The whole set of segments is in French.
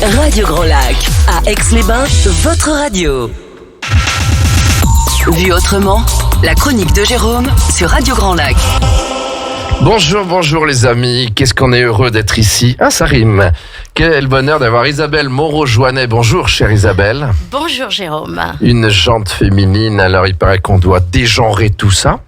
Radio Grand Lac, à Aix-les-Bains, votre radio. Vu autrement, la chronique de Jérôme sur Radio Grand Lac. Bonjour les amis, qu'est-ce qu'on est heureux d'être ici. Ah, ça rime. Quel bonheur d'avoir Isabelle Moreau-Joannet. Bonjour chère Isabelle. Bonjour Jérôme. Une jante féminine, alors il paraît qu'on doit dégenrer tout ça.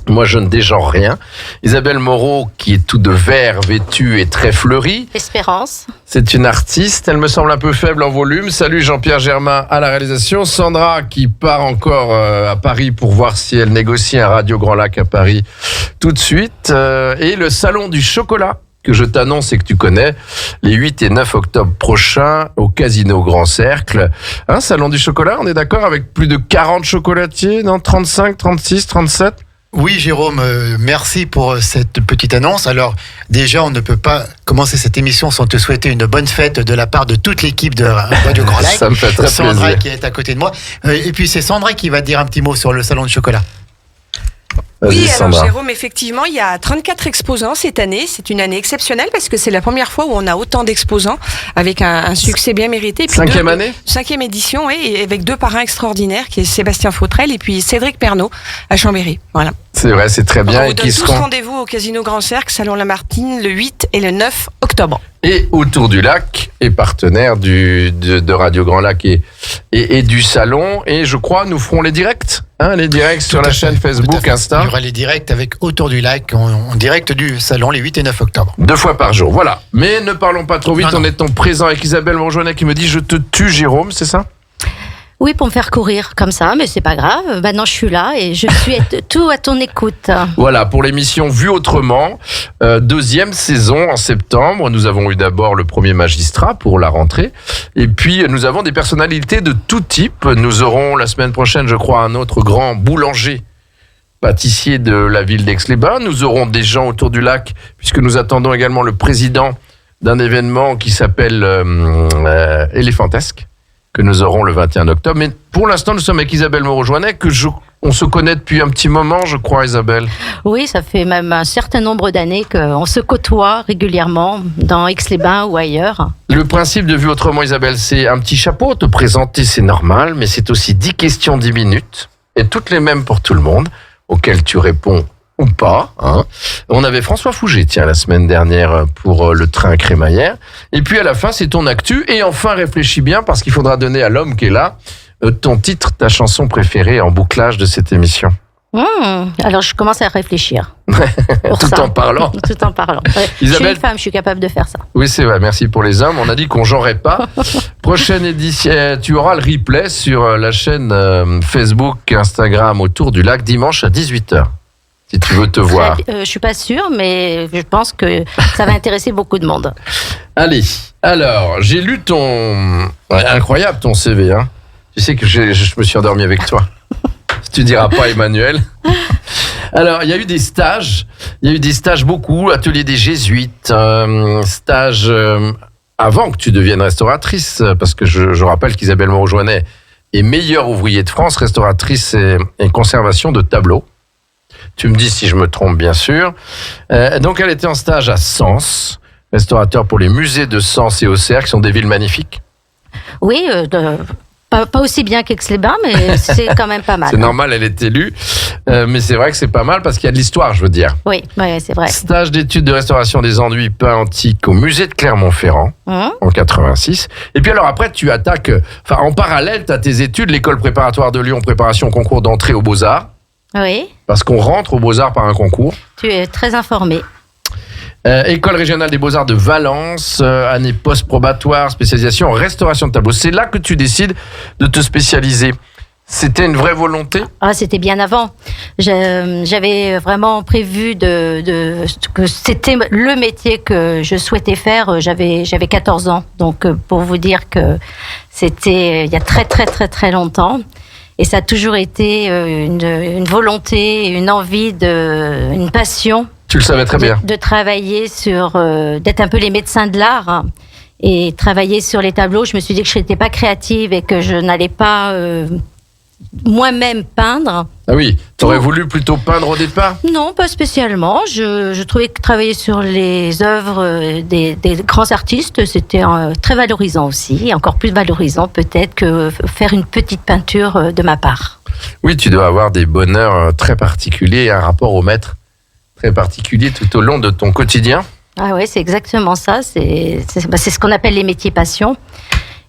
Moi, je ne dégenre rien. Isabelle Moreau, qui est tout de vert, vêtue et très fleurie. Espérance. C'est une artiste. Elle me semble un peu faible en volume. Salut Jean-Pierre Germain à la réalisation. Sandra, qui part encore à Paris pour voir si elle négocie un Radio Grand Lac à Paris tout de suite. Et le Salon du Chocolat, que je t'annonce et que tu connais, les 8 et 9 octobre prochains au Casino Grand Cercle. Salon du Chocolat, on est d'accord, avec plus de 40 chocolatiers, non, 35, 36, 37 ? Oui, Jérôme, merci pour cette petite annonce. Alors, déjà, on ne peut pas commencer cette émission sans te souhaiter une bonne fête de la part de toute l'équipe de Radio Grand Lac. Ça me fait très Sandra plaisir. qui est à côté de moi. Et puis, c'est Sandra qui va dire un petit mot sur le salon de chocolat. Vas-y, Oui, Sandra. alors Jérôme, effectivement, il y a 34 exposants cette année. C'est une année exceptionnelle parce que c'est la première fois où on a autant d'exposants avec un succès bien mérité. Et puis Cinquième année ? Cinquième édition, oui, et avec deux parrains extraordinaires qui est Sébastien Fautrel et puis Cédric Pernaut à Chambéry. Voilà. C'est vrai, c'est très bien. On Et vous donne qui tous seront rendez-vous au Casino Grand Cercle, Salon Lamartine, le 8 et le 9 octobre. et autour du lac et partenaire de Radio Grand Lac et du salon. Et je crois nous ferons les directs, les directs sur la chaîne Facebook, Insta. Il y aura les directs avec Autour du lac en direct du salon les 8 et 9 octobre. 2 fois par jour, voilà. Mais ne parlons pas trop vite, Non. en étant présent avec Isabelle Moreau-Joannet qui me dit « Je te tue, Jérôme », c'est ça ? Oui, pour me faire courir comme ça, mais c'est pas grave. Maintenant, je suis là et je suis tout à ton écoute. Voilà, pour l'émission Vue Autrement, 2e saison en septembre. Nous avons eu d'abord le premier magistrat pour la rentrée. Et puis, nous avons des personnalités de tout type. Nous aurons la semaine prochaine, je crois, un autre grand boulanger pâtissier de la ville d'Aix-les-Bains. Nous aurons des gens autour du lac, puisque nous attendons également le président d'un événement qui s'appelle Éléphantesque, que nous aurons le 21 octobre. Mais pour l'instant, nous sommes avec Isabelle Moreau-Joannet, on se connaît depuis un petit moment, je crois, Isabelle. Oui, ça fait même un certain nombre d'années qu'on se côtoie régulièrement dans Aix-les-Bains ou ailleurs. Le principe de Vue Autrement, Isabelle, c'est un petit chapeau, te présenter, c'est normal, mais c'est aussi 10 questions, 10 minutes, et toutes les mêmes pour tout le monde, auxquelles tu réponds ou pas. On avait François Fouget, la semaine dernière pour le train crémaillère. Et puis à la fin, c'est ton actu. Et enfin, réfléchis bien, parce qu'il faudra donner à l'homme qui est là ton titre, ta chanson préférée en bouclage de cette émission. Alors, je commence à réfléchir. Tout en parlant. Tout en parlant. Ouais. Je suis Isabelle- une femme, je suis capable de faire ça. Oui, c'est vrai, merci pour les hommes. On a dit qu'on jouerait pas. Prochaine édition, tu auras le replay sur la chaîne Facebook, Instagram, Autour du lac, dimanche à 18h. Si tu veux te voir. Je suis pas sûre, mais je pense que ça va intéresser beaucoup de monde. Allez, alors, j'ai lu incroyable ton CV. Tu sais que je me suis endormi avec toi. Si tu diras pas, Emmanuel. Alors, il y a eu des stages. Il y a eu des stages beaucoup. Atelier des Jésuites. Stage avant que tu deviennes restauratrice. Parce que je rappelle qu'Isabelle Moreau-Joannet est meilleure ouvrier de France, restauratrice et conservation de tableaux. Tu me dis si je me trompe, bien sûr. Donc, elle était en stage à Sens, restaurateur pour les musées de Sens et Auxerre, qui sont des villes magnifiques. Oui, pas aussi bien qu'Aix-les-Bains, mais c'est quand même pas mal. C'est normal, elle est élue. Mais c'est vrai que c'est pas mal parce qu'il y a de l'histoire, je veux dire. Oui, c'est vrai. Stage d'études de restauration des enduits peints antiques au musée de Clermont-Ferrand en 86. Et puis alors après, tu attaques... en parallèle, tu as tes études, l'école préparatoire de Lyon, préparation au concours d'entrée aux Beaux-Arts. Oui, Parce qu'on rentre aux Beaux-Arts par un concours. tu es très informé. École régionale des Beaux-Arts de Valence, année post-probatoire, spécialisation en restauration de tableaux. C'est là que tu décides de te spécialiser. C'était une vraie volonté ? Ah, c'était bien avant. J'avais vraiment prévu que c'était le métier que je souhaitais faire. J'avais 14 ans. Donc, pour vous dire que c'était il y a très, très, très, très longtemps. Et ça a toujours été une volonté, une envie, une passion. Tu le savais très bien. De travailler d'être un peu les médecins de l'art et travailler sur les tableaux. Je me suis dit que je n'étais pas créative et que je n'allais pas moi-même peindre. Ah oui, t'aurais voulu plutôt peindre au départ? Non, pas spécialement. Je trouvais que travailler sur les œuvres des grands artistes, c'était très valorisant aussi, et encore plus valorisant peut-être que faire une petite peinture de ma part. Oui, tu dois avoir des bonheurs très particuliers, un rapport au maître très particulier tout au long de ton quotidien. Ah oui, c'est exactement ça. C'est ce qu'on appelle les métiers passion.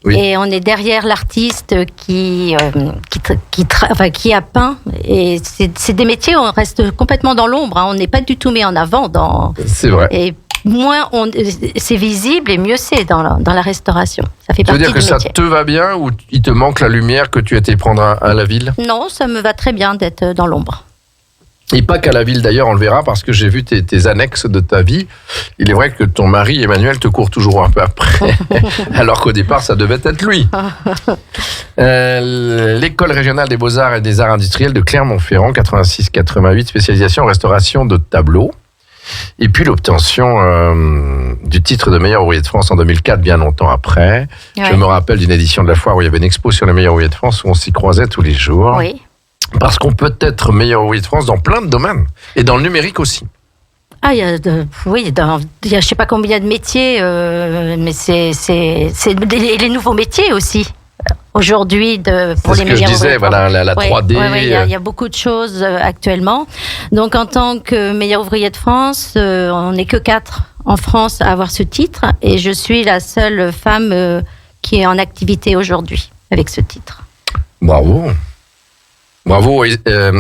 Oui. Et on est derrière l'artiste qui a peint. Et c'est des métiers où on reste complètement dans l'ombre. On n'est pas du tout mis en avant. C'est vrai. Et moins c'est visible et mieux c'est dans la restauration. Ça fait Tu veux partie dire que du ça métier. te va bien ou il te manque la lumière que tu étais prendre à la ville? Non, ça me va très bien d'être dans l'ombre. Et pas qu'à la ville d'ailleurs, on le verra parce que j'ai vu tes annexes de ta vie. Il est vrai que ton mari Emmanuel te court toujours un peu après, alors qu'au départ ça devait être lui. L'école régionale des beaux-arts et des arts industriels de Clermont-Ferrand, 86-88, spécialisation en restauration de tableaux. Et puis l'obtention du titre de meilleur ouvrier de France en 2004, bien longtemps après. Ouais. Je me rappelle d'une édition de la foire où il y avait une expo sur les meilleurs ouvriers de France où on s'y croisait tous les jours. Oui. Parce qu'on peut être meilleur ouvrier de France dans plein de domaines. Et dans le numérique aussi. Ah, il y a je sais pas combien de métiers, mais c'est les nouveaux métiers aussi. Aujourd'hui, pour C'est les ce que je meilleurs disais, ouvriers de voilà, France. la 3D. Il y a beaucoup de choses actuellement. Donc, en tant que meilleur ouvrier de France, on n'est que 4 en France à avoir ce titre. Et je suis la seule femme qui est en activité aujourd'hui avec ce titre. Bravo. Bravo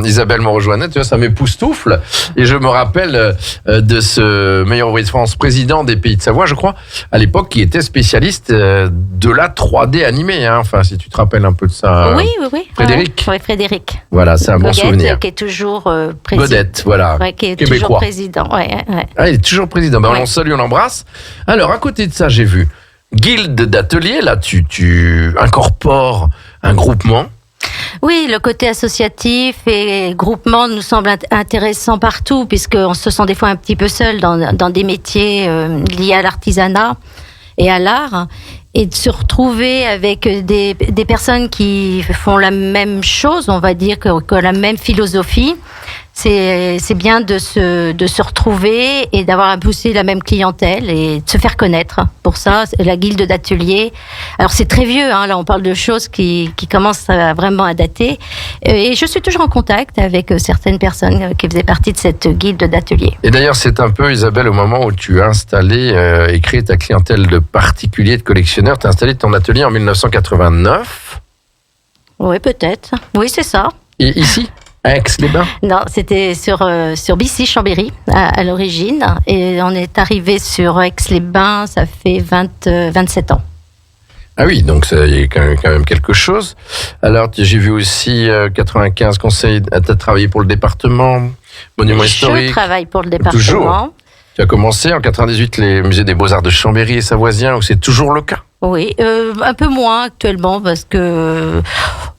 Isabelle Moreau-Joannet, tu vois, ça m'époustoufle. Et je me rappelle de ce meilleur ouvrier de France, président des Pays de Savoie, je crois, à l'époque, qui était spécialiste de la 3D animée. Hein. Enfin, si tu te rappelles un peu de ça. Oui. Frédéric. Oui, Frédéric. Voilà, c'est un bon Godette, souvenir. qui est toujours président. Godette, voilà. Ouais, qui est Québécois. toujours président. Ouais. Ah, il est toujours président. Ben, Ouais. on salue, on l'embrasse. Alors, à côté de ça, j'ai vu guilde d'atelier. Là, tu incorpores un groupement. Oui, le côté associatif et groupement nous semble intéressant partout, puisqu'on se sent des fois un petit peu seul dans des métiers liés à l'artisanat et à l'art. Et de se retrouver avec des personnes qui font la même chose, on va dire, que la même philosophie. C'est bien de se retrouver et d'avoir un peu aussi la même clientèle et de se faire connaître. Pour ça, la guilde d'atelier. Alors c'est très vieux, hein, là on parle de choses qui commencent vraiment à dater. Et je suis toujours en contact avec certaines personnes qui faisaient partie de cette guilde d'atelier. Et d'ailleurs, c'est un peu, Isabelle, au moment où tu as installé et créé ta clientèle de particuliers, de collectionneurs, tu as installé ton atelier en 1989. Oui, peut-être. Oui, c'est ça. Et ici, à Aix-les-Bains. Non, c'était sur Bissy, Chambéry, à l'origine. Et on est arrivé sur Aix-les-Bains, ça fait 27 ans. Ah oui, donc il y a quand même quelque chose. Alors, j'ai vu aussi 95 conseils, tu as travaillé pour le département, monument historique. Je travaille pour le département. Toujours. Tu as commencé en 98 les musées des Beaux-Arts de Chambéry et Savoisien, où c'est toujours le cas. Oui, un peu moins actuellement parce que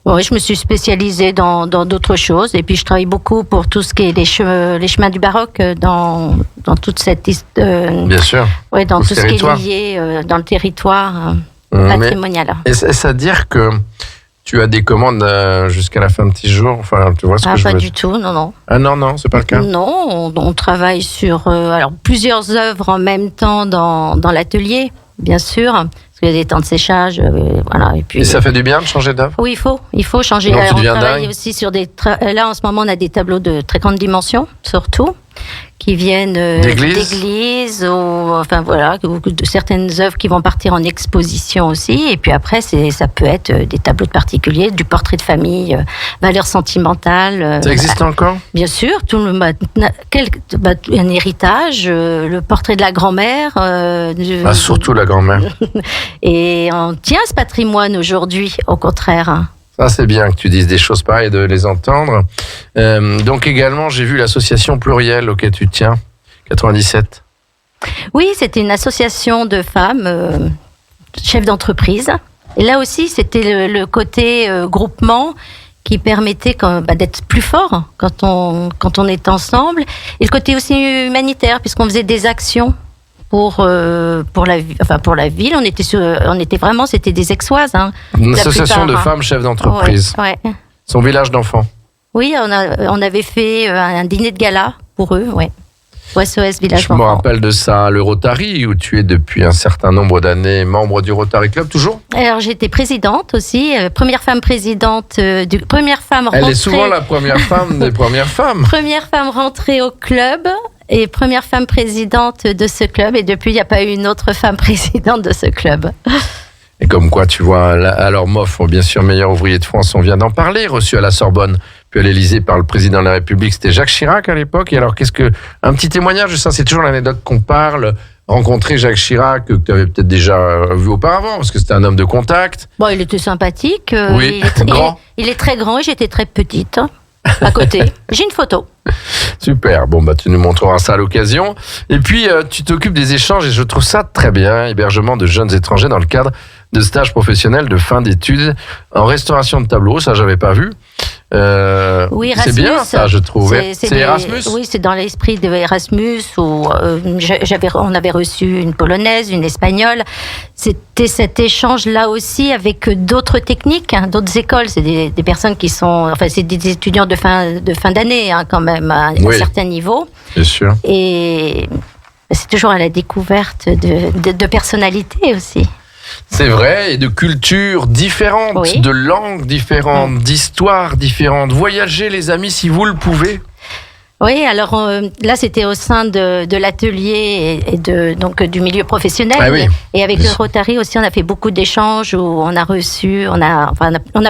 je me suis spécialisée dans d'autres choses et puis je travaille beaucoup pour tout ce qui est les chemins du baroque dans toute cette histoire. Bien sûr. Oui, dans Tout tout ce ce qui est territoire. lié dans le territoire Mais patrimonial. est-ce à dire que tu as des commandes jusqu'à la fin de tes jours? Enfin, tu vois ce que je Pas veux du tout, non. Ah non, c'est pas le cas. Non, on travaille sur plusieurs œuvres en même temps dans l'atelier, bien sûr, parce qu'il y a des temps de séchage, voilà. Et puis Et ça fait du bien de changer d'œuvre? oui, il faut changer. Non, tu On deviens travaille dingue. aussi sur là en ce moment on a des tableaux de très grande dimension, surtout, qui viennent d'églises ou enfin voilà, de certaines œuvres qui vont partir en exposition aussi. Et puis après ça peut être des tableaux de particuliers, du portrait de famille, valeurs sentimentales. Ça existe encore? Bien sûr, un héritage, le portrait de la grand-mère. Surtout la grand-mère. Et on tient ce patrimoine aujourd'hui, au contraire. Ça, c'est bien que tu dises des choses pareilles et de les entendre. Donc également, j'ai vu l'association Pluriel auquel tu tiens, 97. Oui, c'était une association de femmes chefs d'entreprise. Et là aussi, c'était le côté groupement qui permettait d'être plus fort quand on est ensemble. Et le côté aussi humanitaire, puisqu'on faisait des actions pour la ville. C'était des Aixoises. Hein, Une la association plupart, de hein. femmes chefs d'entreprise. Ouais. son village d'enfants. Oui, on avait fait un dîner de gala pour eux, ouais. Au SOS Village Je me d'enfants. rappelle de ça, le Rotary, où tu es depuis un certain nombre d'années membre du Rotary Club, toujours. Alors j'étais présidente aussi, première femme présidente, première femme rentrée. Elle est souvent la première femme des premières femmes. Première femme rentrée au club et première femme présidente de ce club. Et depuis, il n'y a pas eu une autre femme présidente de ce club. Et comme quoi, tu vois, alors Moff, bien sûr, meilleur ouvrier de France, on vient d'en parler, reçu à la Sorbonne, puis à l'Élysée par le président de la République, c'était Jacques Chirac à l'époque. Et alors, un petit témoignage de ça, c'est toujours l'anecdote qu'on parle, rencontrer Jacques Chirac, que tu avais peut-être déjà vu auparavant, parce que c'était un homme de contact. Bon, il était sympathique. Oui, il est très grand et j'étais très petite, hein, à côté. J'ai une photo. Super, bon bah tu nous montreras ça à l'occasion. Et puis tu t'occupes des échanges et je trouve ça très bien, hébergement de jeunes étrangers dans le cadre de stages professionnels de fin d'études en restauration de tableaux, ça j'avais pas vu. Oui, c'est Erasmus. bien ça, je trouvais. C'est Erasmus. Oui, c'est dans l'esprit de Erasmus où on avait reçu une polonaise, une espagnole. C'était cet échange-là aussi avec d'autres techniques, hein, d'autres écoles. C'est des personnes qui sont, enfin, c'est des étudiants de fin d'année, hein, quand même, à un certain niveau. Bien sûr. Et c'est toujours à la découverte de personnalités aussi. C'est vrai, et de cultures différentes, Oui. de langues différentes, d'histoires différentes. Voyagez les amis si vous le pouvez. Oui, alors là, c'était au sein de l'atelier et donc du milieu professionnel. Ah oui. Et avec le Rotary aussi, on a fait beaucoup d'échanges où on a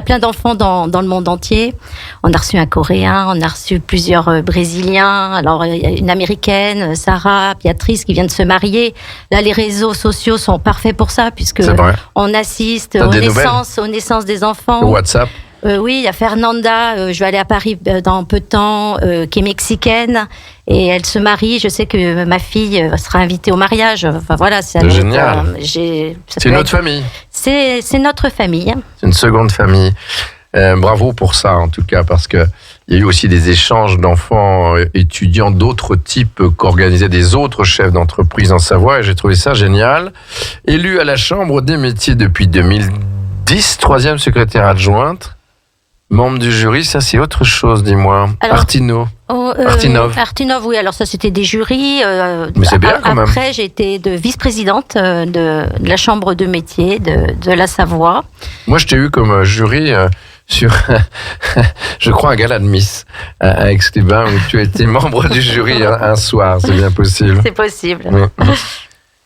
plein d'enfants dans le monde entier. On a reçu un Coréen, on a reçu plusieurs Brésiliens. Alors, il y a une Américaine, Sarah, Béatrice, qui vient de se marier. Là, les réseaux sociaux sont parfaits pour ça, puisque C'est vrai. on assiste T'as aux des naissances des enfants. Le WhatsApp. Oui, il y a Fernanda, je vais aller à Paris dans peu de temps, qui est mexicaine, et elle se marie. Je sais que ma fille sera invitée au mariage. Enfin voilà, C'est génial. C'est une autre famille. C'est notre famille. C'est une seconde famille. Bravo pour ça, en tout cas, parce que il y a eu aussi des échanges d'enfants étudiants d'autres types qu'organisaient des autres chefs d'entreprise en Savoie, et j'ai trouvé ça génial. Élu à la Chambre des métiers depuis 2010, troisième secrétaire adjointe, membre du jury, ça c'est autre chose, dis-moi. Alors, Artinov, oui, alors ça c'était des jurys. Mais c'est bien quand même. Après, j'ai été vice-présidente de la Chambre de métiers de la Savoie. Moi, je t'ai eu comme jury sur, je crois, un gala de Miss à Aix-les-Bains, où tu as été membre du jury un soir, c'est bien possible. C'est possible.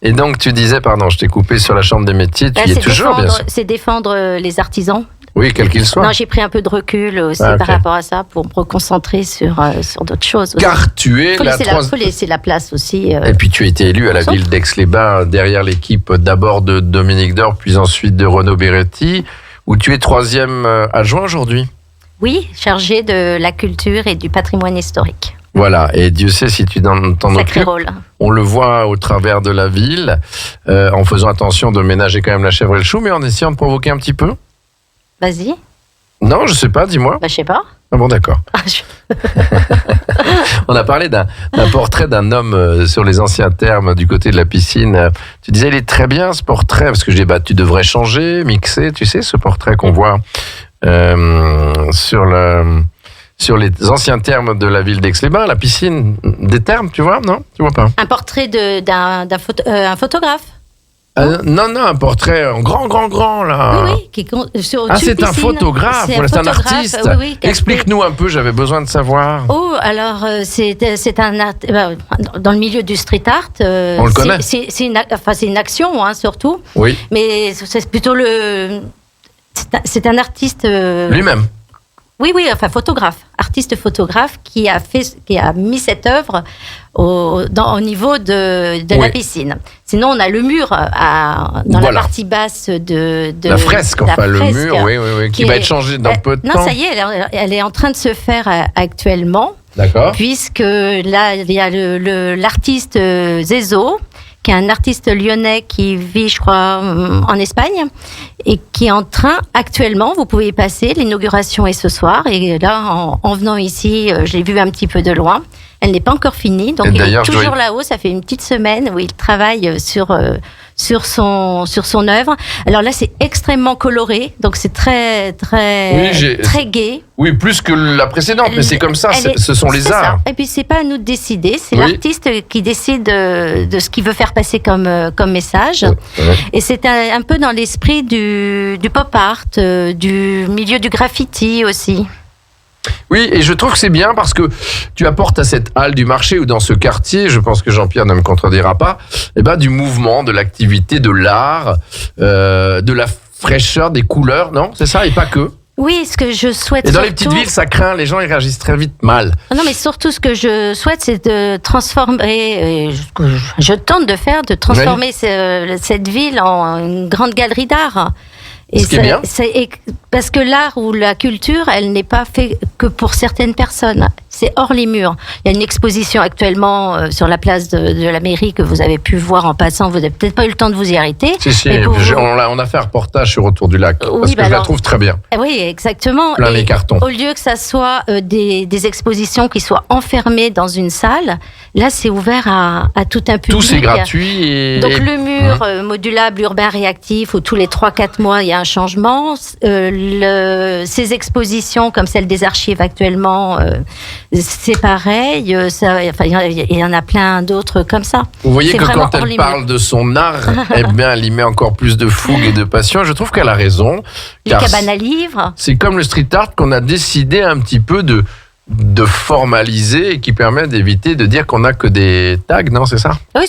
Et donc, tu disais, pardon, je t'ai coupé sur la Chambre des métiers, tu y es toujours, bien sûr. C'est défendre les artisans. Oui, quel qu'il soit. Non, j'ai pris un peu de recul aussi par rapport à ça pour me reconcentrer sur d'autres choses. Aussi. Car tu es faut laisser la place aussi. Et puis tu as été élu à la ville d'Aix-les-Bains derrière l'équipe d'abord de Dominique Dore, puis ensuite de Renaud Beretti, où tu es troisième adjoint aujourd'hui. Oui, chargé de la culture et du patrimoine historique. Voilà, et Dieu sait si tu t'en Sacré occupes. rôle. On le voit au travers de la ville, en faisant attention de ménager quand même la chèvre et le chou, mais en essayant de provoquer un petit peu. Vas-y. Non, je sais pas, dis-moi. Je sais pas. Ah bon, d'accord. On a parlé d'un portrait d'un homme sur les anciens termes du côté de la piscine. Tu disais, il est très bien ce portrait, parce que je dis, tu devrais changer, mixer, tu sais, ce portrait qu'on voit sur les anciens termes de la ville d'Aix-les-Bains, la piscine des termes, tu vois, non? Tu vois pas? Un portrait d'un photographe. Non, un portrait en grand, là. Oui, c'est un photographe, c'est un artiste. Oui, explique-nous un peu, j'avais besoin de savoir. Oh, alors, c'est dans le milieu du street art. On le connaît. C'est une action, hein, surtout. Oui. Mais c'est plutôt c'est un artiste. Lui-même. Oui, photographe, artiste photographe qui a mis cette œuvre au niveau de la piscine. Sinon, on a le mur dans la partie basse de la fresque, le mur, oui, qui va être changé dans peu de temps. Non, ça y est, elle est en train de se faire actuellement. D'accord. Puisque là, il y a l'artiste Zezo, qui est un artiste lyonnais qui vit, je crois, en Espagne, et qui est en train, actuellement, vous pouvez y passer, l'inauguration est ce soir, et là, en venant ici, je l'ai vu un petit peu de loin, Elle n'est pas encore finie, donc Et il est d'ailleurs, toujours là-haut. Ça fait une petite semaine où il travaille sur son œuvre. Alors là, c'est extrêmement coloré, donc c'est très très gai. Oui, plus que la précédente, mais c'est comme ça, ce sont les C'est arts. ça. Et puis c'est pas à nous de décider, c'est Oui. l'artiste qui décide de ce qu'il veut faire passer comme message. Ouais. Et c'est un peu dans l'esprit du pop art, du milieu du graffiti aussi. Oui, et je trouve que c'est bien parce que tu apportes à cette halle du marché ou dans ce quartier, je pense que Jean-Pierre ne me contredira pas, du mouvement, de l'activité, de l'art, de la fraîcheur, des couleurs, non? C'est ça, et pas que. Oui, ce que je souhaite Et dans surtout... les petites villes, ça craint, les gens ils réagissent très vite mal. Non, mais surtout, ce que je souhaite, c'est de transformer, ce que je tente de faire, de transformer cette ville en une grande galerie d'art. Et Ce qui est bien. Parce que l'art ou la culture, elle n'est pas fait que pour certaines personnes. C'est hors les murs. Il y a une exposition actuellement sur la place de la mairie que vous avez pu voir en passant. Vous n'avez peut-être pas eu le temps de vous y arrêter. Si, Mais pour vous- on a fait un reportage sur Autour du lac, Oui, parce que bah je la alors- trouve très bien. Oui, exactement. Plein Et les cartons. Au lieu que ça soit des expositions qui soient enfermées dans une salle, là, c'est ouvert à tout un public. Tout c'est gratuit. Et... Donc le mur modulable urbain réactif où tous les 3-4 mois il y a un changement, ces expositions comme celle des archives actuellement, c'est pareil, il y en a plein d'autres comme ça. Vous voyez C'est que vraiment quand hors elle limite. parle de son art, eh bien, elle y met encore plus de fougue et de passion. Je trouve qu'elle a raison. Les car cabanes à livres. c'est comme le street art qu'on a décidé un petit peu de formaliser et qui permet d'éviter de dire qu'on n'a que des tags, non, c'est ça? Oui,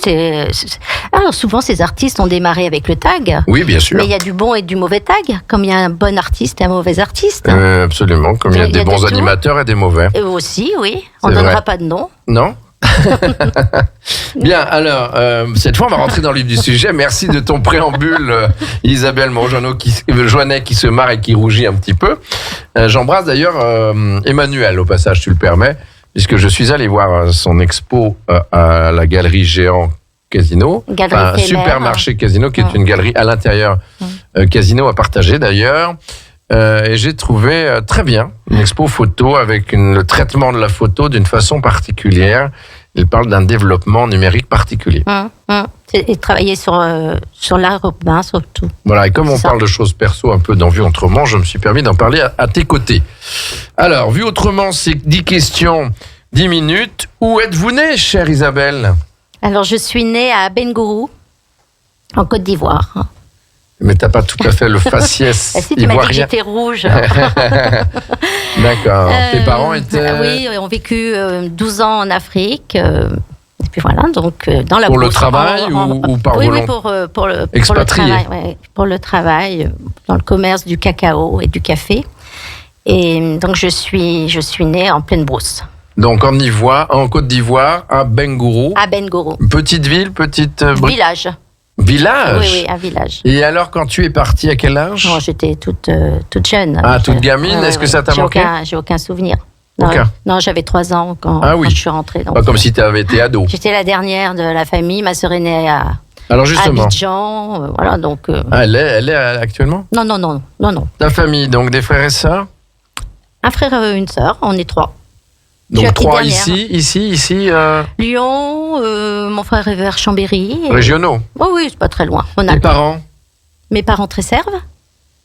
alors souvent ces artistes ont démarré avec le tag. Oui, bien sûr. Mais il y a du bon et du mauvais tag, comme il y a un bon artiste et un mauvais artiste. Absolument, comme il y a Il y a des de bons tout. animateurs et des mauvais. Et aussi, oui, on C'est ne vrai. donnera pas de nom. Non? Bien, alors, cette fois, on va rentrer dans le vif du sujet. Merci de ton préambule, Isabelle Joannet qui se marre et qui rougit un petit peu. J'embrasse d'ailleurs Emmanuel, au passage, tu le permets, puisque je suis allé voir son expo à la galerie Géant Casino. Galerie éphémère. Supermarché Casino, qui est une galerie à l'intérieur Casino à partager d'ailleurs. Et j'ai trouvé très bien une expo photo avec le traitement de la photo d'une façon particulière. Il parle d'un développement numérique particulier. Et travailler sur l'art urbain surtout. Voilà, et comme on Ça. parle de choses perso un peu dans Vue Autrement, je me suis permis d'en parler à tes côtés. Alors, Vue Autrement, c'est 10 questions, 10 minutes. Où êtes-vous née, chère Isabelle? Alors je suis née à Bengourou, en Côte d'Ivoire. Mais t'as pas tout à fait le faciès Ah, si tu m'as dit que ivoirien. j'étais rouge. D'accord. Tes parents étaient... Oui, ont vécu 12 ans en Afrique. Et puis voilà, donc dans la Pour le brousse, travail ou par oui, volonté? pour le Expatrié. travail. Ouais, pour le travail, dans le commerce du cacao et du café. Et donc je suis née en pleine brousse, Donc en Côte d'Ivoire, à Bengourou. à Bengourou. Petite ville, Village. village. Oui, un village. Et alors, quand tu es partie, à quel âge? Bon, j'étais toute jeune. Ah, toute gamine. Est-ce que ça t'a manqué? J'ai aucun souvenir. Non, Aucun. non, j'avais 3 ans quand je suis rentrée. Donc, Pas comme si tu avais été ado. j'étais la dernière de la famille. Ma sœur est née à Alors justement, Abidjan. Voilà, donc. elle est actuellement? Non. Ta famille, donc des frères et sœurs? Un frère et une sœur, on est 3. Je suis Donc la petite 3 dernière. ici, Lyon, mon frère est vers Chambéry. régionaux. Oh oui, c'est pas très loin. Tes parents? Mes parents très servent.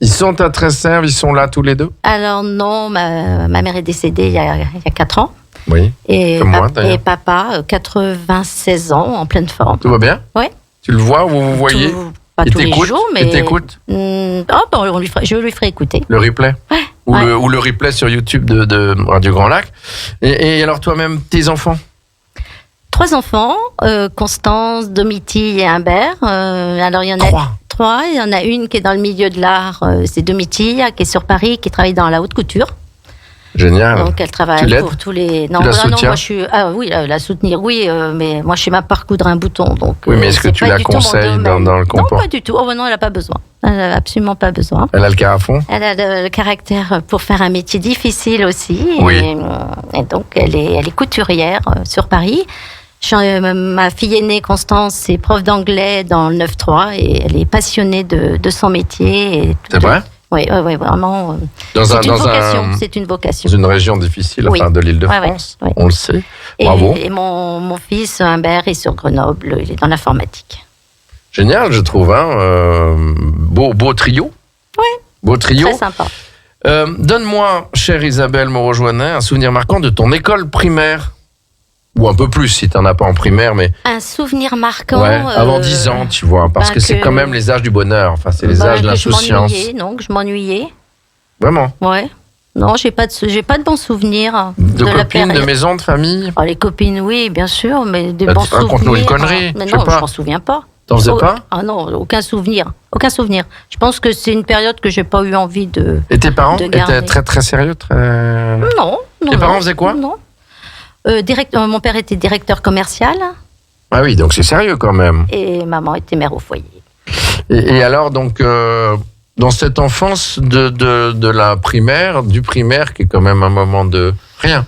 Ils sont à Tresserve, ils sont là tous les deux? Alors non, ma mère est décédée il y a 4 ans. Oui. Et, Comme moi, d'ailleurs. et papa, 96 ans, en pleine forme. Tout va bien? Oui. Tu le vois ou vous voyez? Pas Il tous les t'écoute? jours, mais... Il t'écoute? Je lui ferai écouter. Le replay? Ou, Ouais. ou le replay sur YouTube de Radio Grand Lac. Et alors toi-même, tes enfants? 3 enfants, Constance, Domiti et Humbert. Alors il y en a 3. Il y en a une qui est dans le milieu de l'art, c'est Domiti, qui est sur Paris, qui travaille dans la haute couture. Génial. Donc elle travaille Tu l'aides? pour tous les. Tu la soutiens? moi je suis. Ah oui, la soutenir, oui, mais moi je sais même pas recoudre un bouton. Donc, Oui, mais est-ce que c'est tu pas la du tout mon conseilles domaine. dans le comportement? Non, pas du tout. Oh non, elle n'a pas besoin. Elle n'a absolument pas besoin. Elle a le carafon? Elle a le caractère pour faire un métier difficile aussi. Oui. Et donc, elle est couturière sur Paris. Ma fille aînée, Constance, c'est prof d'anglais dans le 9-3 et elle est passionnée de son métier. C'est vrai? Oui, vraiment. Dans C'est une vocation. C'est une vocation. Dans une région difficile, Oui. enfin de l'Île-de-France, Ouais. on le sait. Bravo. Et mon fils, Humbert, est sur Grenoble, il est dans l'informatique. Génial, je trouve. Hein. Beau trio. Ouais. Beau trio. Très sympa. Donne-moi, chère Isabelle Moreau-Joannin, un souvenir marquant de ton école primaire. Ou un peu plus si tu n'en as pas en primaire, mais Un souvenir marquant. ouais, avant 10 ans, tu vois, parce que c'est quand même les âges du bonheur. Enfin, c'est les âges de l'insouciance. Que je m'ennuyais. Vraiment. Ouais. Non, j'ai pas de bons souvenirs. De la copines, de période. maison, de famille. Oh, les copines, oui, bien sûr, mais des Bah, bons souvenirs. raconte-nous une connerie, Mais je sais non, pas. je m'en souviens pas. T'en faisais pas? Ah non, aucun souvenir. Aucun souvenir. Je pense que c'est une période que j'ai pas eu envie de. Et tes parents de étaient garder. très très sérieux, très... Non. Tes parents faisaient quoi? Non. Mon père était directeur commercial Ah oui, donc c'est sérieux quand même. et maman était mère au foyer. Et alors, donc, dans cette enfance de la primaire, du primaire, qui est quand même un moment de rien.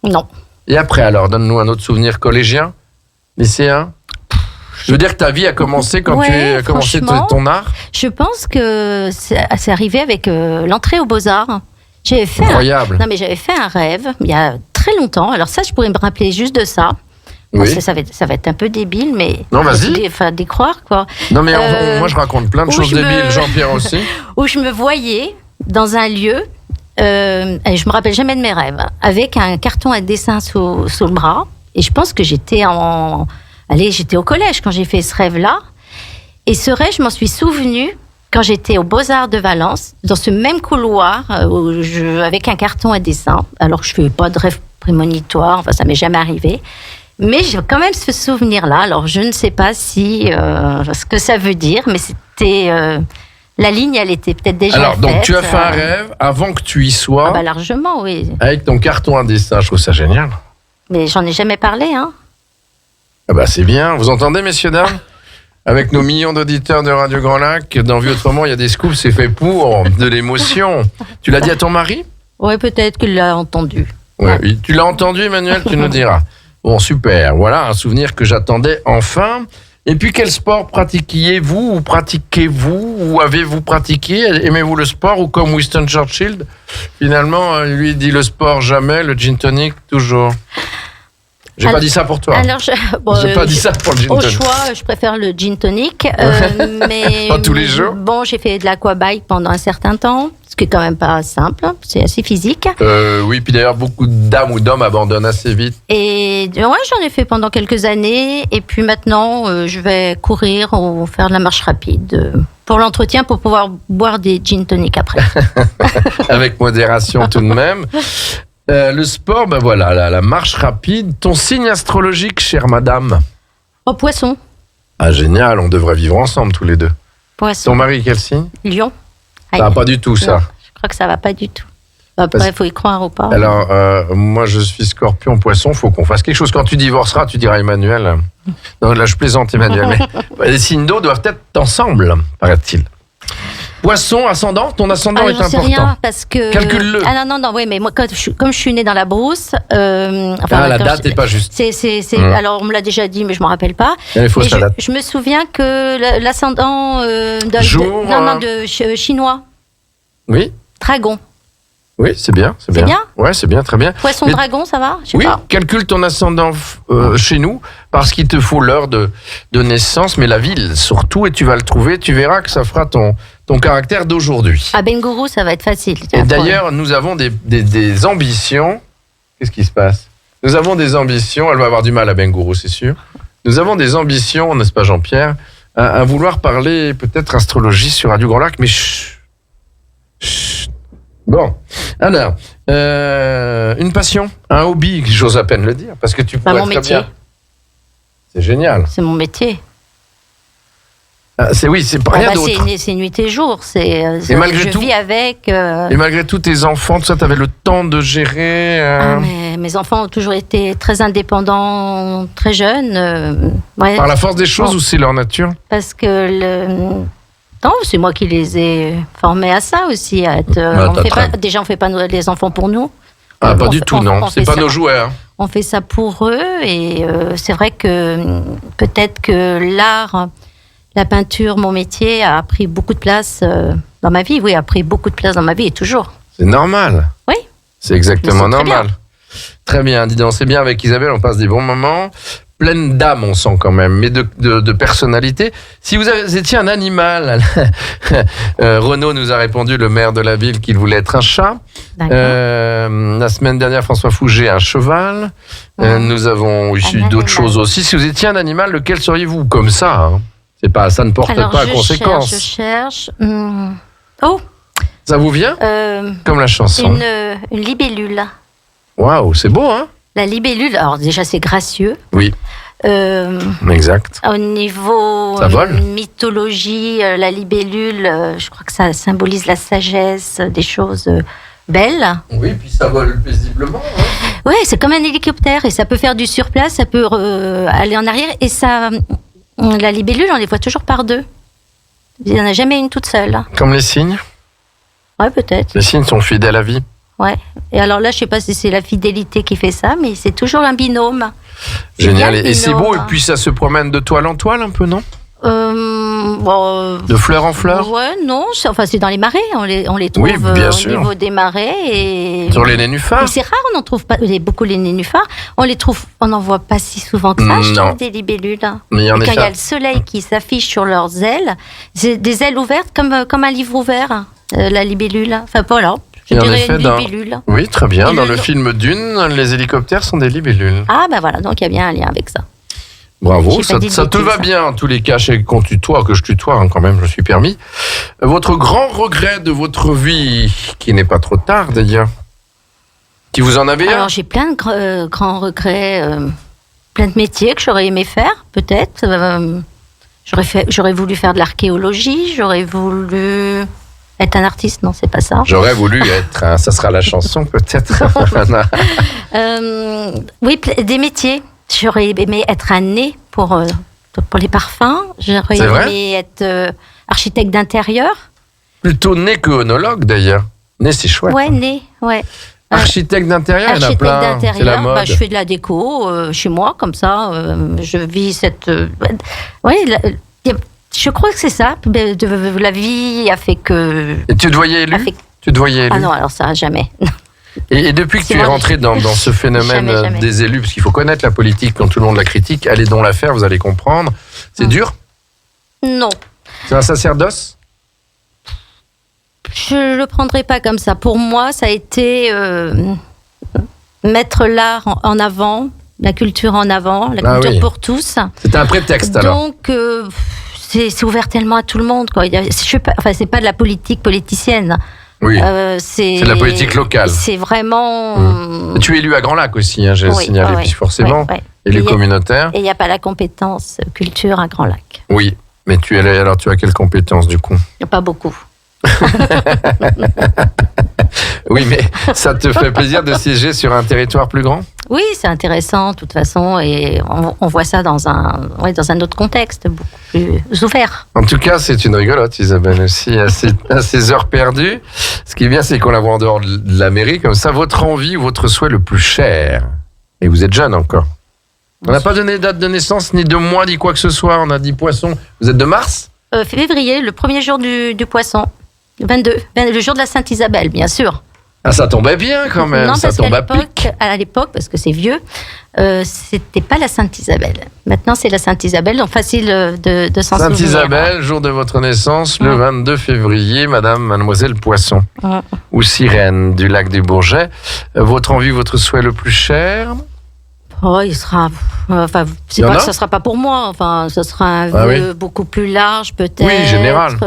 Non. Et après, alors, donne-nous un autre souvenir collégien, lycéen. Je veux dire que ta vie a commencé quand Ouais, tu as commencé franchement. ton art. Je pense que c'est arrivé avec l'entrée aux Beaux-Arts. J'avais fait Incroyable. j'avais fait un rêve il y a très longtemps. Alors ça, je pourrais me rappeler juste de ça. Oui. Parce que ça va être un peu débile, mais Non, vas-y. Enfin, d'y croire quoi. Non, mais moi, je raconte plein de où choses je me- débiles. Jean-Pierre aussi. Où je me voyais dans un lieu, et je me rappelle jamais de mes rêves, avec un carton à dessin sous le bras. Et je pense que j'étais au collège quand j'ai fait ce rêve-là. Et ce rêve, je m'en suis souvenu quand j'étais aux Beaux-Arts de Valence, dans ce même couloir, avec un carton à dessin. Alors, je ne fais pas de rêve prémonitoire, enfin, ça m'est jamais arrivé. Mais j'ai quand même ce souvenir-là. Alors, je ne sais pas ce que ça veut dire, mais c'était... la ligne, elle était peut-être déjà Alors, donc, faite, tu as fait un rêve avant que tu y sois, Ah bah largement, oui. avec ton carton à dessin. Je trouve ça génial. Mais j'en ai jamais parlé, hein. Ah bah, c'est bien. Vous entendez, messieurs, dames? Avec nos millions d'auditeurs de Radio Grand Lac, dans Vie Autrement, il y a des scoops, c'est fait pour de l'émotion. Tu l'as dit à ton mari? Oui, peut-être qu'il l'a entendu. Ouais, oui. Tu l'as entendu, Emmanuel, tu nous diras. Bon, super. Voilà un souvenir que j'attendais enfin. Et puis, quel sport pratiquiez-vous ou pratiquez-vous ou avez-vous pratiqué? Aimez-vous le sport ou comme Winston Churchill, finalement, lui dit le sport jamais, le gin tonic toujours. J'ai pas dit ça pour toi. Alors, J'ai pas dit ça pour le gin Au tonic. choix, je préfère le gin tonic. Mais Pas tous les jours. Bon, j'ai fait de l'aquabike pendant un certain temps, ce qui est quand même pas simple. C'est assez physique. Oui, puis d'ailleurs, beaucoup de dames ou d'hommes abandonnent assez vite. Et ouais, j'en ai fait pendant quelques années. Et puis maintenant, je vais courir ou faire de la marche rapide pour l'entretien, pour pouvoir boire des gin tonic après. Avec modération tout de même. Le sport, ben voilà, la marche rapide. Ton signe astrologique, chère madame? Oh, poisson. Ah, génial, on devrait vivre ensemble tous les deux. Poisson. Ton mari, quel signe? Lion. Ça va pas du tout, ça. Non, je crois que ça va pas du tout. Après, il faut y croire ou pas. Alors, moi, je suis scorpion, poisson, faut qu'on fasse quelque chose. Quand tu divorceras, tu diras à Emmanuel. Non, là, je plaisante, Emmanuel. Mais les signes d'eau doivent être ensemble, paraît-il. Poisson, ascendant, ton ascendant est j'en sais important. rien parce que. Calcule-le. Ah non, oui, mais moi, comme je suis née dans la brousse. La quand date n'est pas juste. Alors, on me l'a déjà dit, mais je ne me rappelle pas. Elle est fausse, Et la date. je me souviens que l'ascendant Jour, chinois, Oui, dragon. oui, c'est bien. C'est bien Ouais, c'est bien, très bien. Poisson Mais- dragon, ça va? Je sais Oui, pas. calcule ton ascendant chez nous, parce qu'il te faut l'heure de naissance, mais la ville surtout, et tu vas le trouver, tu verras que ça fera ton caractère d'aujourd'hui. À Bengourou, ça va être facile. Et d'ailleurs, nous avons des ambitions. Qu'est-ce qui se passe? Nous avons des ambitions, elle va avoir du mal à Bengourou, c'est sûr. Nous avons des ambitions, n'est-ce pas Jean-Pierre, à vouloir parler peut-être astrologie sur Radio Grand Lac, mais chut. Chut. Bon, alors, une passion, un hobby, j'ose à peine le dire, parce que tu pourrais mon très métier. bien. C'est génial. C'est mon métier. Ah, c'est pas rien d'autre. C'est nuit et jour. malgré je tout- vis avec. Et malgré tout, tes enfants, tout ça, tu avais le temps de gérer. Mais mes enfants ont toujours été très indépendants, très jeunes. Ouais, Par la force des choses Bon. ou c'est leur nature? Parce que non, c'est moi qui les ai formés à ça aussi. Déjà, on fait pas les enfants pour nous. Ah, pas On du fait- tout, on- non. on C'est fait pas ça. nos jouets. Hein. On fait ça pour eux et c'est vrai que peut-être que l'art, la peinture, mon métier a pris beaucoup de place dans ma vie. Oui, a pris beaucoup de place dans ma vie et toujours. C'est normal. Oui. C'est exactement Mais c'est très normal. Très bien, dis donc, c'est bien avec Isabelle, on passe des bons moments. Pleine d'âme, on sent quand même, mais de personnalité. Si vous étiez un animal, Renaud nous a répondu, le maire de la ville, qu'il voulait être un chat. D'accord. La semaine dernière, François Fouget, un cheval. Nous avons eu Un d'autres animal. choses aussi. Si vous étiez un animal, lequel seriez-vous? Comme ça, hein. C'est pas, ça ne porte Alors, pas à conséquence. je cherche. Oh, Ça vous vient? Comme la chanson. une libellule. Waouh, c'est beau, hein? La libellule, alors déjà c'est gracieux. Oui, exact. Au niveau Ça vole. mythologie, la libellule, je crois que ça symbolise la sagesse, des choses belles. Oui, puis ça vole paisiblement. Hein. Oui, c'est comme un hélicoptère et ça peut faire du surplace, ça peut aller en arrière et ça, la libellule, on les voit toujours par deux. Il n'y en a jamais une toute seule. Comme les cygnes. Ouais, peut-être. Les cygnes sont fidèles à vie. Ouais. Et alors là, je sais pas si c'est la fidélité qui fait ça, mais c'est toujours un binôme. Génial. bien le Et c'est binôme. beau, et puis ça se promène de toile en toile un peu, non? Bon, De fleur en fleur? ouais, non, c'est dans les marais, on les trouve Oui, bien au sûr. niveau des marais et Sur les nénuphars? mais c'est rare, on n'en trouve pas. Il y a beaucoup les nénuphars, on n'en voit pas si souvent que ça. Je Non. trouve des libellules. Mais en Et quand il y a effet. le soleil qui s'affiche sur leurs ailes, c'est des ailes ouvertes comme un livre ouvert, la libellule. Enfin voilà, je Et en dirais effet, une libellule. Oui, très bien. Et Dans le le nom- film Dune, les hélicoptères sont des libellules. Ah ben voilà, donc il y a bien un lien avec ça. Bravo, J'ai pas ça dit de te bêtises. va bien en tous les cas, chez qu'on tutoie, que je tutoie hein, quand même, je suis permis. Votre grand regret de votre vie, qui n'est pas trop tard d'ailleurs, qui vous en avez un? Alors j'ai plein de grands regrets, plein de métiers que j'aurais aimé faire, peut-être. J'aurais voulu faire de l'archéologie, j'aurais voulu être un artiste, non, c'est pas ça. J'aurais voulu être, hein, ça sera la chanson peut-être. Oui, des métiers. J'aurais aimé être un nez pour les parfums. J'aurais C'est vrai aimé être architecte d'intérieur. Plutôt né que onologue d'ailleurs. Né, c'est chouette. Ouais, nez, ouais. Architecte d'intérieur, il y en a Architecte plein. C'est la d'intérieur, mode. je fais de la déco chez moi, comme ça. Je vis cette. Je crois que c'est ça. La vie a fait que. Et tu te voyais élu? a fait- Tu te voyais élu? Ah non, alors ça, jamais. Et depuis que C'est tu es moi, rentré dans ce phénomène Jamais. des élus, parce qu'il faut connaître la politique quand tout le monde la critique, allez donc la faire, vous allez comprendre. C'est dur? Non. C'est un sacerdoce? Je le prendrai pas comme ça. Pour moi, ça a été mettre l'art en avant, la culture en avant, la Ah culture oui. pour tous. C'était un prétexte alors. Donc, c'est ouvert tellement à tout le monde. Quoi. C'est pas de la politique politicienne. Oui. C'est de la politique locale. C'est vraiment. Tu es élu à Grand Lac aussi, hein, j'ai Oui, signalé, ouais, puis forcément, ouais. élu Et il y a- communautaire. Et il n'y a pas la compétence culture à Grand Lac. Oui, mais alors tu as quelle compétence du coup? Il n'y a pas beaucoup. Oui, mais ça te fait plaisir de siéger sur un territoire plus grand? Oui, c'est intéressant, de toute façon, et on voit ça dans un autre contexte, beaucoup plus ouvert. En tout cas, c'est une rigolote, Isabelle, aussi, à ces heures perdues. Ce qui est bien, c'est qu'on la voit en dehors de la mairie, comme ça, votre envie ou votre souhait le plus cher. Et vous êtes jeune encore. On n'a pas donné date de naissance, ni de mois, ni quoi que ce soit. On a dit poisson. Vous êtes de mars? Février, le premier jour du poisson, le 22, le jour de la Sainte-Isabelle, bien sûr. Ah, ça tombait bien quand même. Non, ça parce tombe qu'à à pic. l'époque, parce que c'est vieux, c'était pas la Sainte-Isabelle. Maintenant, c'est la Sainte-Isabelle, donc facile de s'en souvenir. Sainte-Isabelle, jour de votre naissance, le 22 février, Mademoiselle Poisson, Ouais. ou Sirène du lac du Bourget. Votre envie, votre souhait le plus cher? Oh, il sera. Enfin, c'est Il y en pas a que ça sera pas pour moi. Enfin, ça sera un Ah vœu beaucoup plus large, peut-être. Oui, général.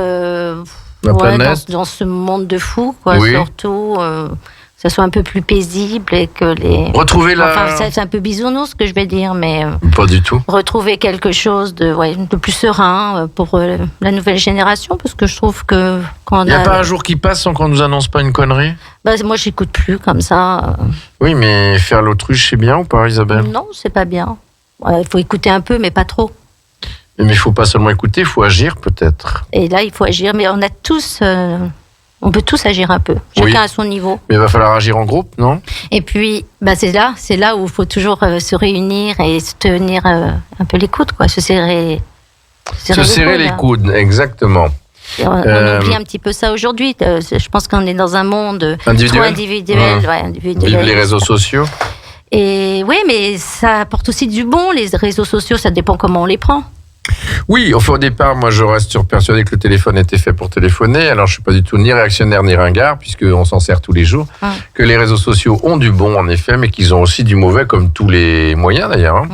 La planète. Dans ce monde de fous, quoi. Oui. Surtout, que ça soit un peu plus paisible et que les. Retrouver la... Enfin, c'est un peu bisounours ce que je vais dire, mais Pas du tout. retrouver quelque chose de plus serein pour la nouvelle génération, parce que je trouve que quand on Il n'y a a. pas un jour qui passe sans qu'on nous annonce pas une connerie? Bah, moi, j'écoute plus comme ça. Oui, mais faire l'autruche, c'est bien ou pas, Isabelle? Non, c'est pas bien. Il faut écouter un peu, mais pas trop. Mais il faut pas seulement écouter, il faut agir peut-être. Et là, il faut agir. Mais on a tous, on peut tous agir un peu, chacun Oui. à son niveau. Mais il va falloir agir en groupe, non? Et puis, bah, c'est là où il faut toujours se réunir et se tenir un peu les coudes, quoi, se serrer Se serrer les coudes, exactement. Et on oublie un petit peu ça aujourd'hui. Je pense qu'on est dans un monde trop individuel. Ouais, individuel. Vive les réseaux sociaux. Et oui, mais ça apporte aussi du bon, les réseaux sociaux, ça dépend comment on les prend. Oui, au départ, moi je reste persuadé que le téléphone était fait pour téléphoner. Alors je suis pas du tout ni réactionnaire ni ringard, puisqu'on s'en sert tous les jours. Que les réseaux sociaux ont du bon en effet, mais qu'ils ont aussi du mauvais, comme tous les moyens d'ailleurs.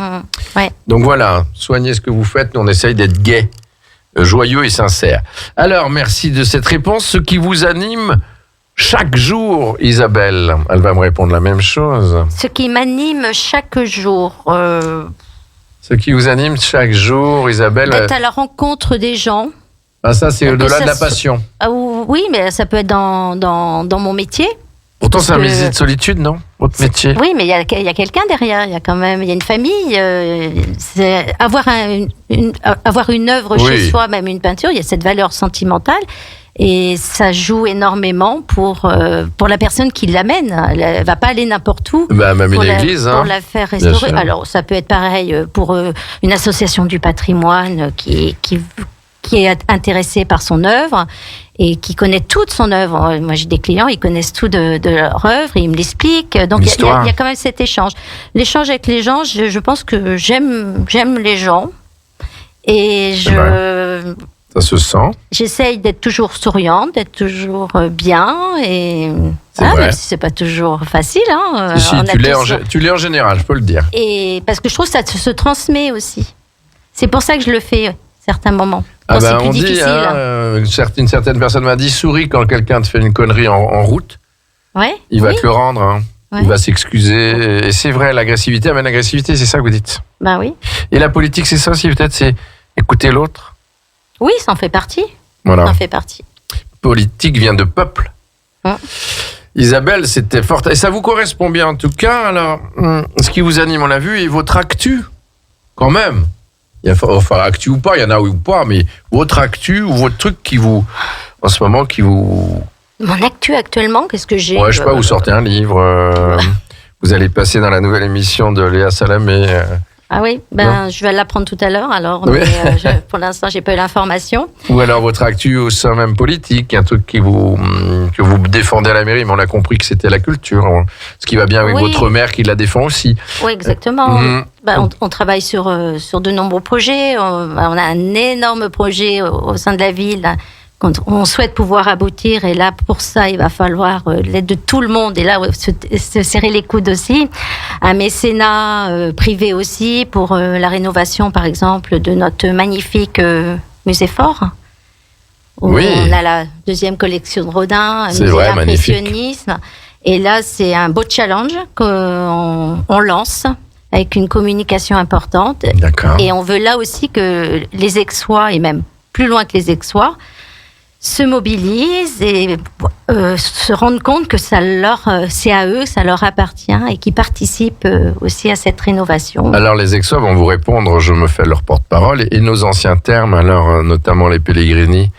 Ouais. Donc voilà, soignez ce que vous faites, nous on essaye d'être gai, joyeux et sincère. Alors merci de cette réponse. Ce qui vous anime chaque jour, Isabelle, elle va me répondre la même chose. Ce qui m'anime chaque jour... Ce qui vous anime chaque jour, Isabelle. D'être à la rencontre des gens. Ah, ça, c'est au-delà de la passion. Oui, mais ça peut être dans mon métier. Pourtant, c'est un métier de solitude, non? Votre métier. Oui, mais il y a quelqu'un derrière. Il y a quand même, il y a une famille. C'est avoir une œuvre chez soi, même une peinture, il y a cette valeur sentimentale. Et ça joue énormément pour la personne qui l'amène. Elle va pas aller n'importe où. Même une église. Pour la faire restaurer. Alors, ça peut être pareil pour une association du patrimoine qui est intéressée par son œuvre et qui connaît toute son œuvre. Moi, j'ai des clients, ils connaissent tout de leur œuvre, ils me l'expliquent. Donc, il y a quand même cet échange. L'échange avec les gens, je pense que j'aime les gens. Et ça se sent. J'essaye d'être toujours souriante, d'être toujours bien. Et même si c'est pas toujours facile. Tu l'es en général, je peux le dire. Et parce que je trouve que ça se transmet aussi. C'est pour ça que je le fais certains moments. Quand c'est plus difficile. Une certaine personne m'a dit, souris quand quelqu'un te fait une connerie en route. Ouais. Il va te le rendre. Hein. Ouais. Il va s'excuser. Et c'est vrai, l'agressivité amène l'agressivité, c'est ça que vous dites. Ben oui. Et la politique, c'est ça aussi, peut-être, c'est écouter l'autre. Oui, ça en fait partie. Voilà. Ça en fait partie. Politique vient de peuple. Isabelle, c'était fort. Et ça vous correspond bien en tout cas. Alors, ce qui vous anime, on l'a vu, et votre actu, quand même. Enfin, actu ou pas, il y en a ou pas, mais votre actu ou votre truc en ce moment, Mon actu actuellement, qu'est-ce que j'ai? Ouais, je sais pas, vous sortez un livre, vous allez passer dans la nouvelle émission de Léa Salamé. Ah oui, je vais l'apprendre tout à l'heure, alors, oui. Mais pour l'instant, j'ai pas eu l'information. Ou alors votre actu au sein même politique, un truc que vous défendez à la mairie, mais on a compris que c'était la culture, ce qui va bien avec votre maire qui la défend aussi. Oui, exactement. On travaille sur de nombreux projets, on a un énorme projet au sein de la ville, on souhaite pouvoir aboutir, et là, pour ça, il va falloir l'aide de tout le monde, et là, se serrer les coudes aussi. Un mécénat privé aussi pour la rénovation, par exemple, de notre magnifique musée fort. Où on a la deuxième collection de Rodin, un musée d'impressionnisme. Et là, c'est un beau challenge qu'on lance avec une communication importante. D'accord. Et on veut là aussi que les Aixois, et même plus loin que les Aixois, se mobilisent et se rendent compte que c'est à eux, ça leur appartient, et qu'ils participent aussi à cette rénovation. Alors les Aixois vont vous répondre, je me fais leur porte-parole, et nos anciens termes, alors notamment les Pellegrini,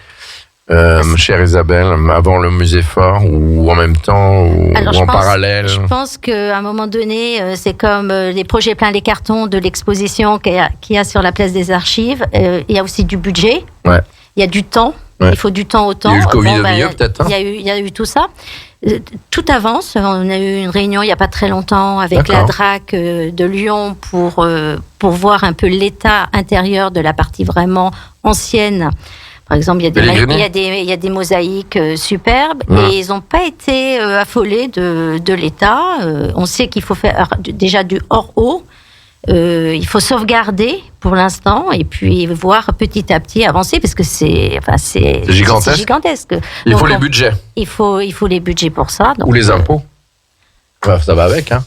chère Isabelle, avant le musée fort, ou en même temps, ou en parallèle? Je pense qu'à un moment donné, c'est comme les projets plein les cartons de l'exposition qu'il y a sur la place des Archives. Il y a aussi du budget, il y a du temps. Il faut du temps au temps. Il y a eu le Covid au milieu, peut-être. Il y a eu tout ça. Tout avance. On a eu une réunion il n'y a pas très longtemps avec la DRAC de Lyon pour voir un peu l'état intérieur de la partie vraiment ancienne. Par exemple, il y a des mosaïques superbes, et ils n'ont pas été affolés de l'état. On sait qu'il faut faire déjà du hors-eau. Il faut sauvegarder pour l'instant, et puis voir petit à petit avancer, parce que c'est gigantesque. Il faut les budgets. Il faut les budgets pour ça. Donc, ou les impôts. Ça va avec. Hein.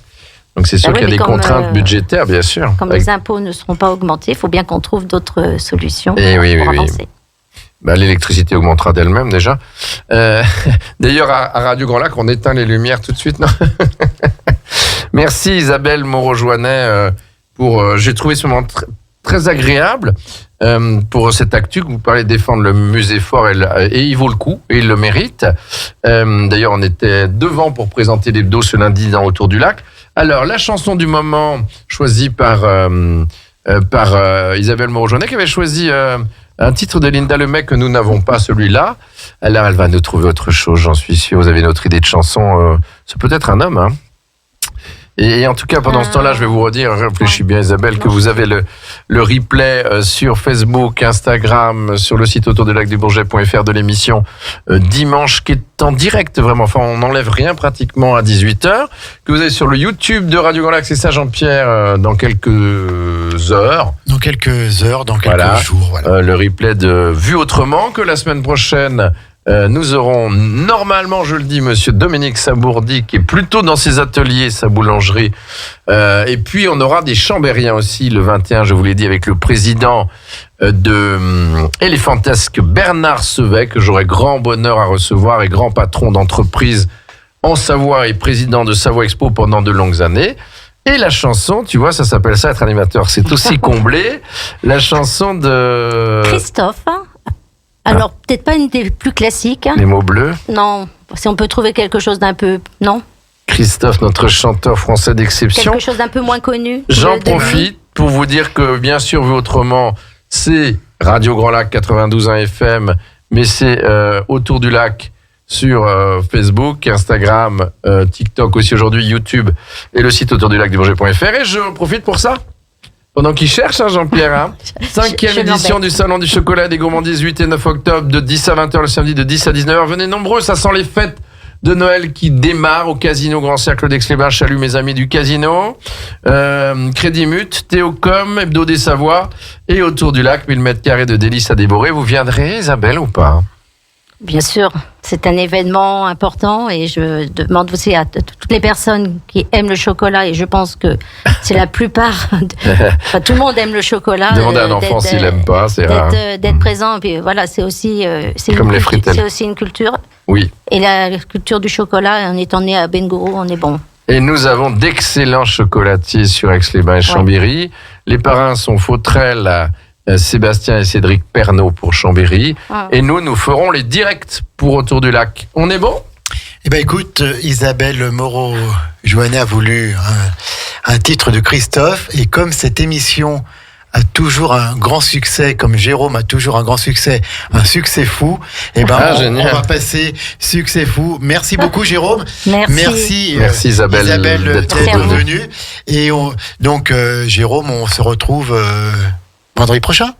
Donc c'est sûr qu'il y a des contraintes budgétaires, bien sûr. Comme les impôts ne seront pas augmentés, il faut bien qu'on trouve d'autres solutions pour avancer. L'électricité augmentera d'elle-même déjà. D'ailleurs, à Radio Grand Lac, on éteint les lumières tout de suite. Non. Merci Isabelle Moreau-Joannet. J'ai trouvé ce moment très agréable pour cette actu que vous parlez de défendre le musée fort, et il vaut le coup, et il le mérite. D'ailleurs, on était devant pour présenter l'hebdo ce lundi dans Autour du Lac. Alors, la chanson du moment choisie par Isabelle Moreau-Joannet, qui avait choisi Un titre de Linda Lemay que nous n'avons pas, celui-là. Alors, elle va nous trouver autre chose, j'en suis sûr. Vous avez une autre idée de chanson. C'est peut-être un homme, hein. Et en tout cas, pendant ce temps-là, je vais vous redire, réfléchis bien Isabelle, que vous avez le replay sur Facebook, Instagram, sur le site autour-du-lac-du-Bourget.fr de l'émission dimanche, qui est en direct vraiment. Enfin, on n'enlève rien pratiquement à 18h. Que vous avez sur le YouTube de Radio Grand Lac, c'est ça Jean-Pierre, dans quelques heures. Dans quelques heures, dans quelques jours. Voilà. Le replay de Vue Autrement, que la semaine prochaine... nous aurons normalement, je le dis, monsieur Dominique Sabourdi, qui est plutôt dans ses ateliers, sa boulangerie. Et puis, on aura des Chambériens aussi, le 21, je vous l'ai dit, avec le président de Éléphantasque, Bernard Sevet, que j'aurai grand bonheur à recevoir, et grand patron d'entreprise en Savoie et président de Savoie Expo pendant de longues années. Et la chanson, tu vois, ça s'appelle ça, être animateur. C'est aussi comblé. La chanson de... Christophe. Alors, peut-être pas une des plus classiques. Les mots bleus. Non, si on peut trouver quelque chose d'un peu... Non. Christophe, notre chanteur français d'exception. Quelque chose d'un peu moins connu. J'en profite pour vous dire que, bien sûr, Vue Autrement, c'est Radio Grand Lac 92.1 FM, mais c'est Autour du Lac sur Facebook, Instagram, TikTok aussi aujourd'hui, YouTube et le site autour-du-lac-du-bourget.fr. Et je profite pour ça. Pendant qu'il cherche, hein, Jean-Pierre, hein. 5e édition du Salon du Chocolat des Gourmandises, 8 et 9 octobre, de 10 à 20h le samedi, de 10 à 19h. Venez nombreux, ça sent les fêtes de Noël qui démarrent au Casino Grand Cercle d'Aix-les-Bains. Salut mes amis du Casino. Crédit Mut, Théocom, Hebdo des Savoies et Autour du Lac, 1000 m² de délices à dévorer. Vous viendrez, Isabelle, ou pas? Bien sûr, c'est un événement important et je demande aussi à toutes les personnes qui aiment le chocolat, et je pense que c'est la plupart, enfin, tout le monde aime le chocolat. Demandez à un enfant s'il n'aime pas, c'est rare. D'être présent, et puis voilà, c'est aussi, comme les frites. C'est aussi une culture. Oui. Et la culture du chocolat, en étant né à Bengourou, on est bon. Et nous avons d'excellents chocolatiers sur Aix-les-Bains et Chambéry. Ouais. Les parrains sont Fautrel, Sébastien et Cédric Pernaud pour Chambéry. Et nous ferons les directs pour Autour du Lac. On est bon? Eh ben écoute, Isabelle Moreau-Joannet a voulu un titre de Christophe, et comme cette émission a toujours un grand succès, comme Jérôme a toujours un grand succès, un succès fou, et ben on va passer succès fou. Merci beaucoup Jérôme. Merci Isabelle d'être venue. Et donc Jérôme, on se retrouve vendredi prochain.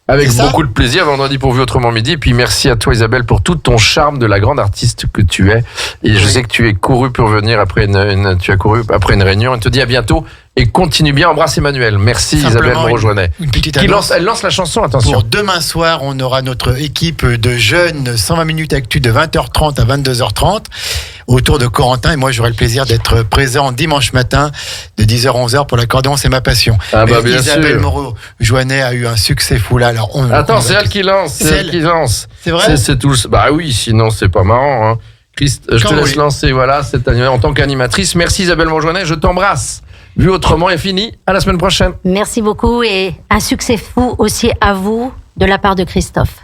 Avec beaucoup de plaisir, vendredi pour Vue Autrement midi. Et puis merci à toi Isabelle pour tout ton charme de la grande artiste que tu es. Et je sais que tu es couru pour venir après tu as couru après une réunion. On te dit à bientôt et continue bien. Embrasse Emmanuel. Merci Isabelle Moreau-Joannet. Elle lance la chanson, attention. Pour demain soir, on aura notre équipe de jeunes 120 minutes actu de 20h30 à 22h30 autour de Corentin, et moi j'aurai le plaisir d'être présent dimanche matin de 10h à 11h pour l'accordéon, c'est ma passion. Ah bah bien Isabelle Moreau-Joannet a eu un succès fou là. Alors c'est elle qui lance. C'est elle qui lance. C'est vrai? C'est tout. Bah oui, sinon c'est pas marrant. Hein. Christ, je te laisse lancer. Voilà, en tant qu'animatrice. Merci Isabelle Moreau-Joannet, je t'embrasse. Vue Autrement est fini. À la semaine prochaine. Merci beaucoup et un succès fou aussi à vous de la part de Christophe.